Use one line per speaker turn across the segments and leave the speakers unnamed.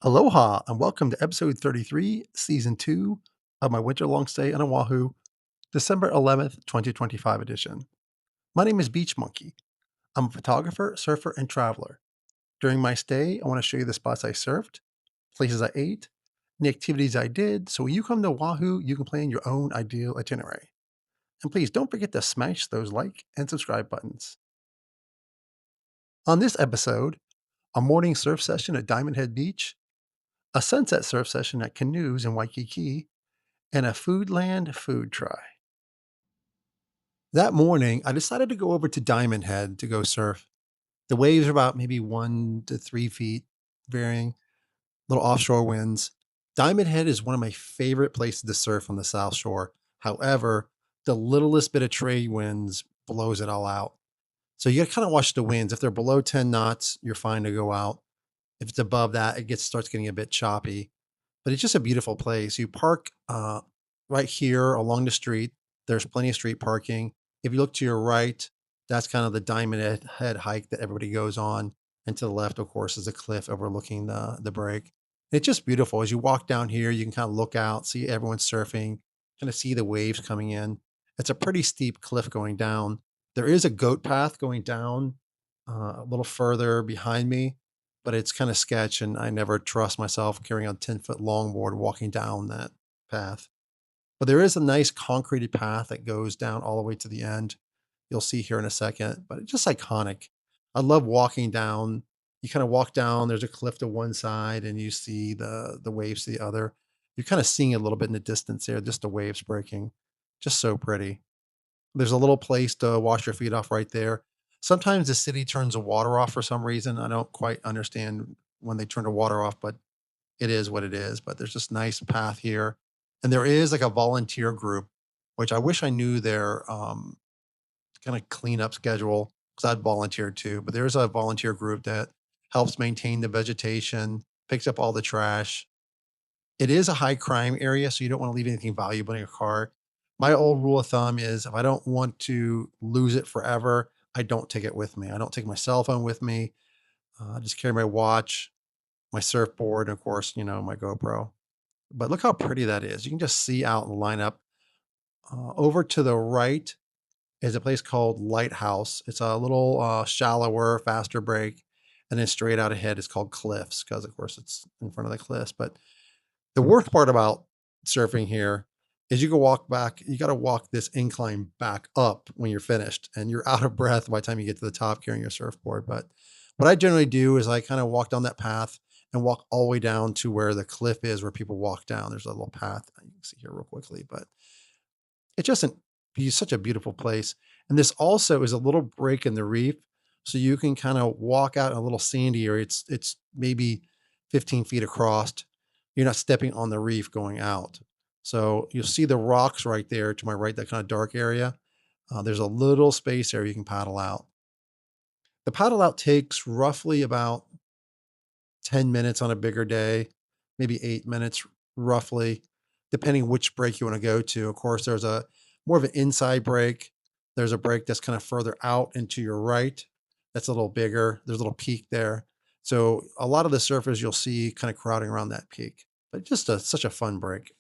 Aloha and welcome to episode 33, season 2 of my winter long stay on Oahu, December 11th, 2025 edition. My name is Beach Monkey. I'm a photographer, surfer, and traveler. During my stay, I want to show you the spots I surfed, places I ate, and the activities I did, so when you come to Oahu, you can plan your own ideal itinerary. And please don't forget to smash those like and subscribe buttons. On this episode, a morning surf session at Diamond Head Beach, a sunset surf session at Canoes in Waikiki, and a Foodland food try. That morning, I decided to go over to Diamond Head to go surf. The waves are about maybe 1 to 3 feet, varying, little offshore winds. Diamond Head is one of my favorite places to surf on the South Shore. However, the littlest bit of trade winds blows it all out. So you got to kind of watch the winds. If they're below 10 knots, you're fine to go out. If it's above that, it starts getting a bit choppy. But it's just a beautiful place. You park right here along the street. There's plenty of street parking. If you look to your right, that's kind of the Diamond Head hike that everybody goes on. And to the left, of course, is a cliff overlooking the break. And it's just beautiful. As you walk down here, you can kind of look out, see everyone surfing, kind of see the waves coming in. It's a pretty steep cliff going down. There is a goat path going down a little further behind me, but it's kind of sketch, and I never trust myself carrying a 10-foot longboard walking down that path. But there is a nice concreted path that goes down all the way to the end. You'll see here in a second, but it's just iconic. I love walking down. You kind of walk down, there's a cliff to one side, and you see the waves to the other. You're kind of seeing it a little bit in the distance there, just the waves breaking. Just so pretty. There's a little place to wash your feet off right there. Sometimes the city turns the water off for some reason. I don't quite understand when they turn the water off, but it is what it is. But there's this nice path here. And there is like a volunteer group, which I wish I knew their kind of cleanup schedule because I'd volunteer too. But there's a volunteer group that helps maintain the vegetation, picks up all the trash. It is a high crime area, so you don't want to leave anything valuable in your car. My old rule of thumb is if I don't want to lose it forever, I don't take it with me. I don't take my cell phone with me. I just carry my watch, my surfboard, and of course, my GoPro. But look how pretty that is. You can just see out in the lineup. Over to the right is a place called Lighthouse. It's a little shallower, faster break. And then straight out ahead is called Cliffs because, of course, it's in front of the cliffs. But the worst part about surfing here is you can walk back, you got to walk this incline back up when you're finished and you're out of breath by the time you get to the top carrying your surfboard. But what I generally do is I kind of walk down that path and walk all the way down to where the cliff is where people walk down. There's a little path you can see here real quickly, but it's just such a beautiful place. And this also is a little break in the reef. So you can kind of walk out in a little sandy area. It's maybe 15 feet across. You're not stepping on the reef going out. So you'll see the rocks right there to my right, that kind of dark area. There's a little space there you can paddle out. The paddle out takes roughly about 10 minutes on a bigger day, maybe 8 minutes roughly, depending which break you want to go to. Of course, there's a more of an inside break. There's a break that's kind of further out and to your right. That's a little bigger. There's a little peak there. So a lot of the surfers you'll see kind of crowding around that peak, but just such a fun break.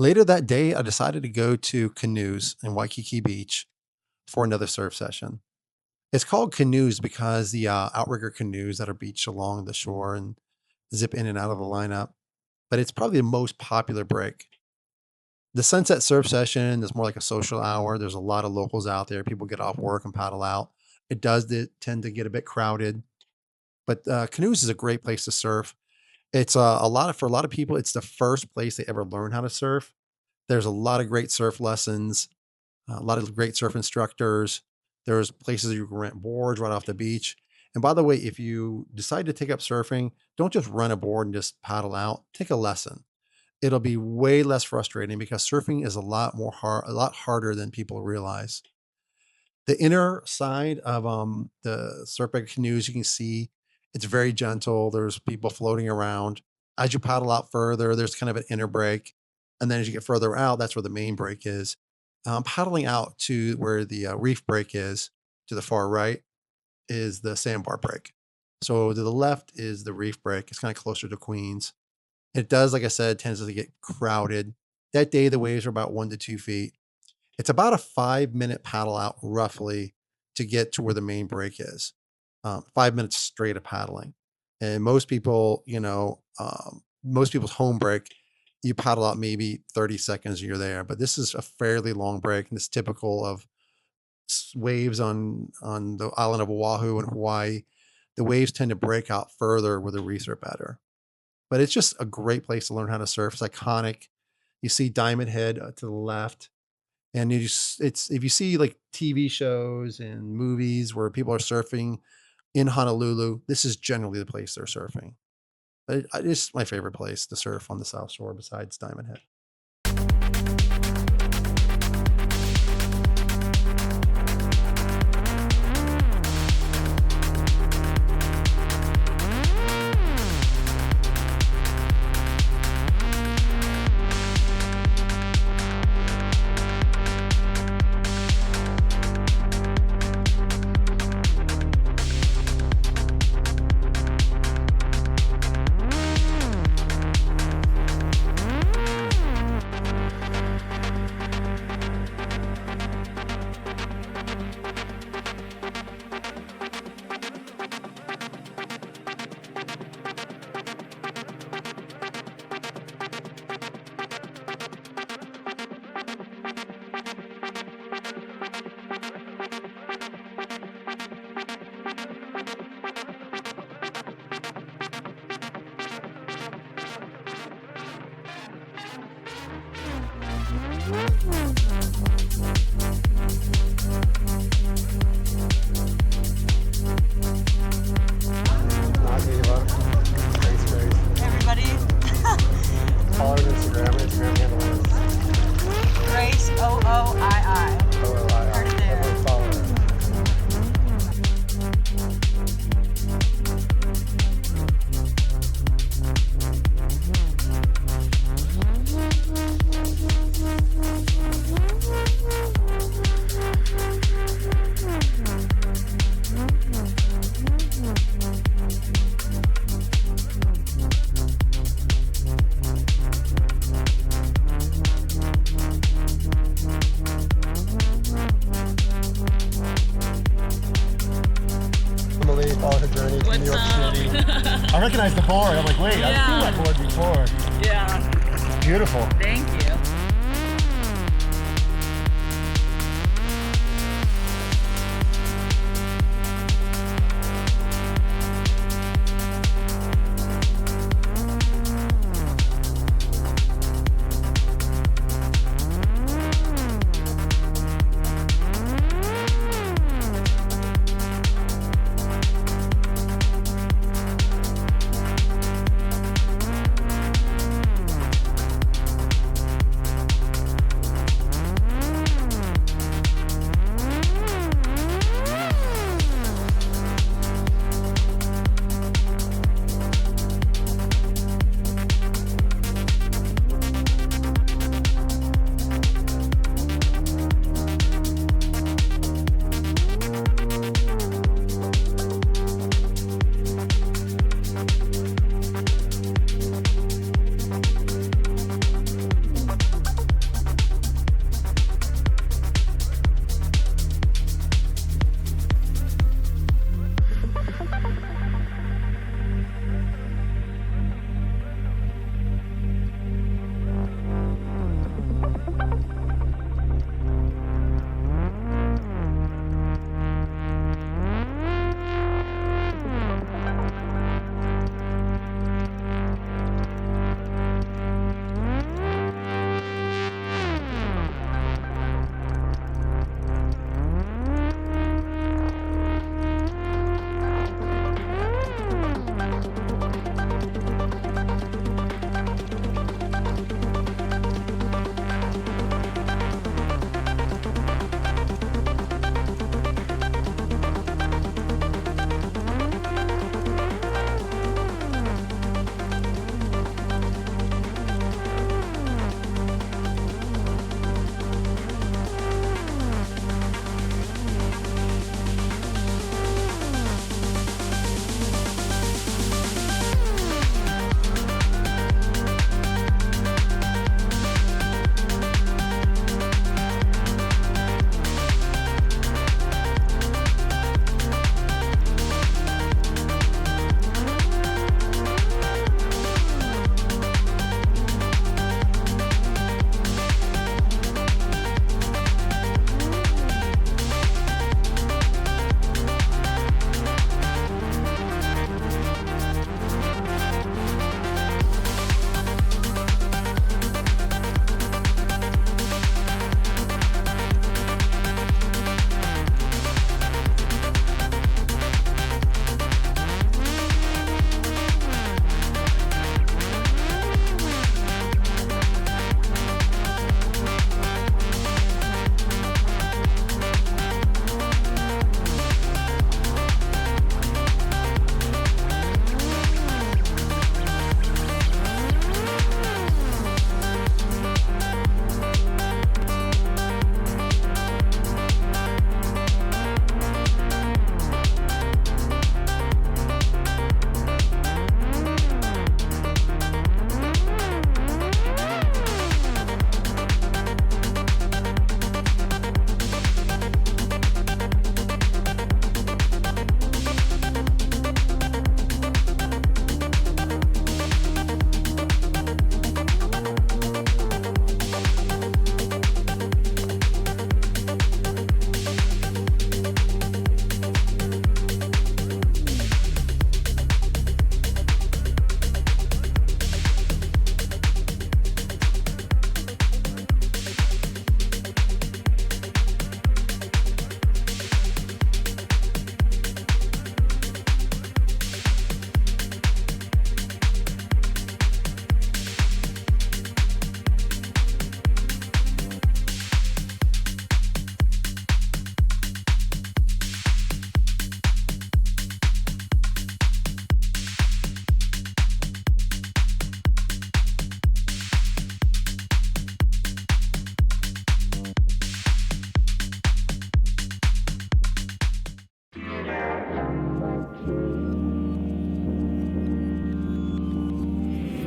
Later that day, I decided to go to Canoes in Waikiki Beach for another surf session. It's called Canoes because the outrigger canoes that are beached along the shore and zip in and out of the lineup, but it's probably the most popular break. The sunset surf session is more like a social hour. There's a lot of locals out there. People get off work and paddle out. It does tend to get a bit crowded, but Canoes is a great place to surf. It's for a lot of people, it's the first place they ever learn how to surf. There's a lot of great surf lessons, a lot of great surf instructors. There's places you can rent boards right off the beach. And by the way, if you decide to take up surfing, don't just rent a board and just paddle out. Take a lesson. It'll be way less frustrating because surfing is a lot harder than people realize. The inner side of the surfboard canoes, you can see it's very gentle. There's people floating around. As you paddle out further, there's kind of an inner break, and then as you get further out, that's where the main break is. Paddling out to where the reef break is, to the far right, is the sandbar break. So to the left is the reef break. It's kind of closer to Queens. It does, like I said, tends to get crowded. That day, the waves are about 1 to 2 feet. It's about a 5-minute paddle out roughly to get to where the main break is. 5 minutes straight of paddling. And most people, most people's home break, you paddle out maybe 30 seconds and you're there. But this is a fairly long break, and it's typical of waves on the island of Oahu and Hawaii. The waves tend to break out further where the reefs are better. But it's just a great place to learn how to surf. It's iconic. You see Diamond Head to the left. And if you see like TV shows and movies where people are surfing in Honolulu, this is generally the place they're surfing. But it's my favorite place to surf on the South Shore besides Diamond Head.
Everybody,
Follow her on Instagram. Instagram handle is
Grace OOII.
OOII.
Heard it there.
Everyone follow her. Emily, follow her journey to New York City. I recognize the board. I'm like, wait, I've seen that board before.
Yeah,
Beautiful.
thank you.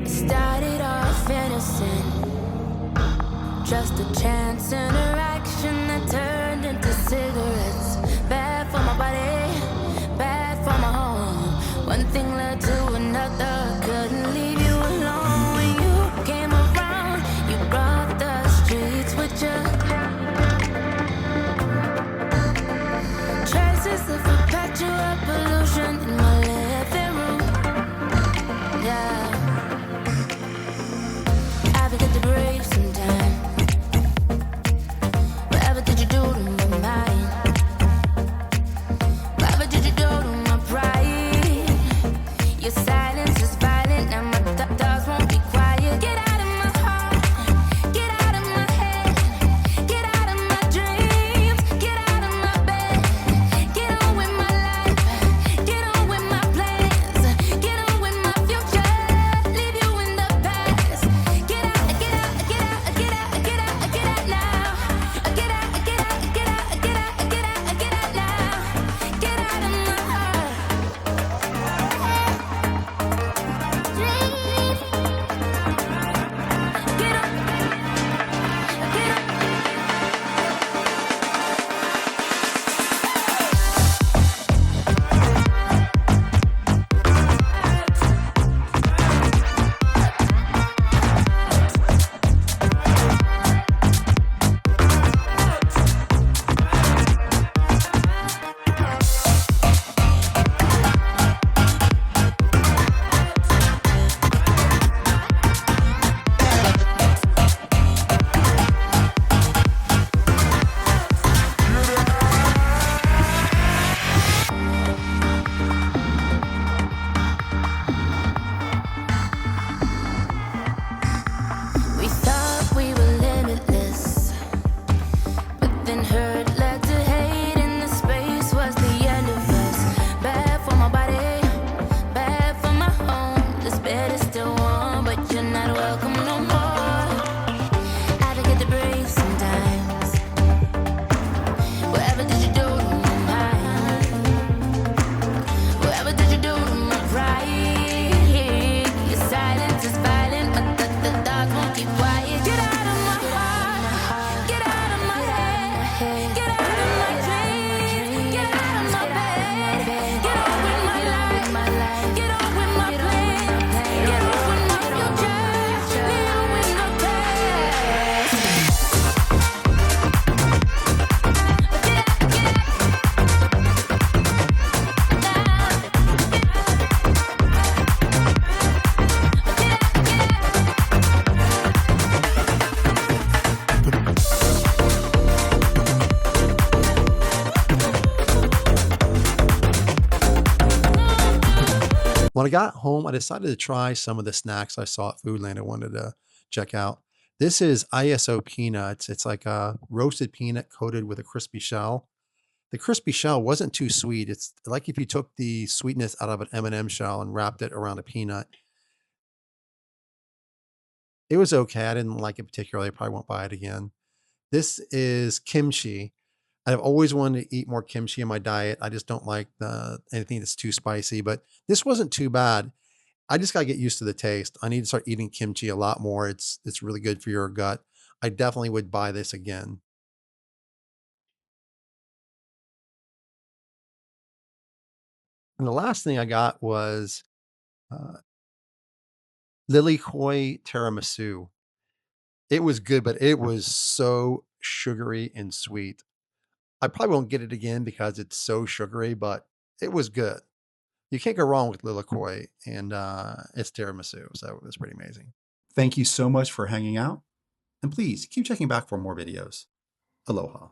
Started off innocent, just a chance interaction that turned into cigarettes. Bad for my body, bad for my home. One thing led to another, couldn't leave you alone. When you came around, you brought the streets with you. Traces of perpetual pollution in my living room. Yeah, I forget to breathe sometimes. Whatever did you do to my mind? Whatever did you do to my pride? Your silence is violent, now my thoughts won't be quiet. Get out of my heart, get out of my head, get out of my dreams, get out of my bed. Get on with my life, get on with my plans, get on with my future, leave you in the past. Get out, get out, get out, get out, get out, get out now. Get out, get out, get out, get out, get out, get out now. Get out of my heart. Get up, get up. We thought we were limitless, but then hurt led to hate, and the space was the end of us. Bad for my body, bad for my home. This bed is still warm, but you're not welcome no more. I forget to breathe sometimes. Whatever did you do to my mind? Whatever did you do to my pride? Your silence is violent, but the thoughts won't keep quiet. Get out of my heart, get out of my head, get out of my dreams, get out of my bed. Get on with my life, get on with my plans, get on with my future, leave you in the past.
When I got home, I decided to try some of the snacks I saw at Foodland I wanted to check out. This is ISO peanuts. It's like a roasted peanut coated with a crispy shell. The crispy shell wasn't too sweet. It's like if you took the sweetness out of an M&M shell and wrapped it around a peanut. It was okay. I didn't like it particularly. I probably won't buy it again. This is kimchi. I've always wanted to eat more kimchi in my diet. I just don't like anything that's too spicy, but this wasn't too bad. I just got to get used to the taste. I need to start eating kimchi a lot more. It's really good for your gut. I definitely would buy this again. And the last thing I got was uh, Lily Koi tiramisu. It was good, but it was so sugary and sweet. I probably won't get it again because it's so sugary, but it was good. You can't go wrong with Lilikoi, and it's tiramisu, so it was pretty amazing.
Thank you so much for hanging out, and please keep checking back for more videos. Aloha.